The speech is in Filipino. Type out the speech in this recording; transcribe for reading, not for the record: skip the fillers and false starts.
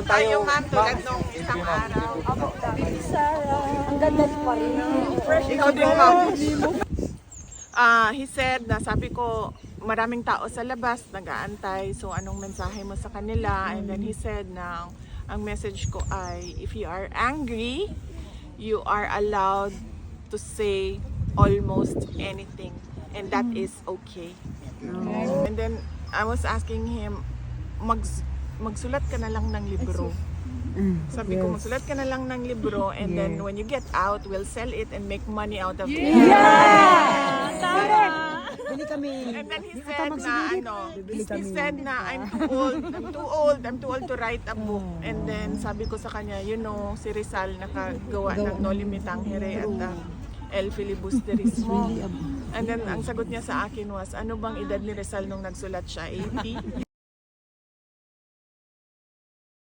tayo, ma'am, tulad nung isang araw. Ang ganda pa rin. Ikaw din, ma'am. He said na sabi ko, maraming tao sa labas nag-aantay. So anong mensahe mo sa kanila? And then he said na ang message ko ay, if you are angry, you are allowed to say almost anything. And that is okay. And then I was asking him, magsulat ka na lang ng libro. Sabi ko, magsulat ka na lang ng libro and then when you get out, we'll sell it and make money out of it. Bili kami. And then he said na he said na I'm too old to write a book. And then sabi ko sa kanya, you know, si Rizal nakagawa ng No Limitang Here at El Filibusterismo. And then ang sagot niya sa akin was, ano bang edad ni Rizal nung nagsulat siya? 80?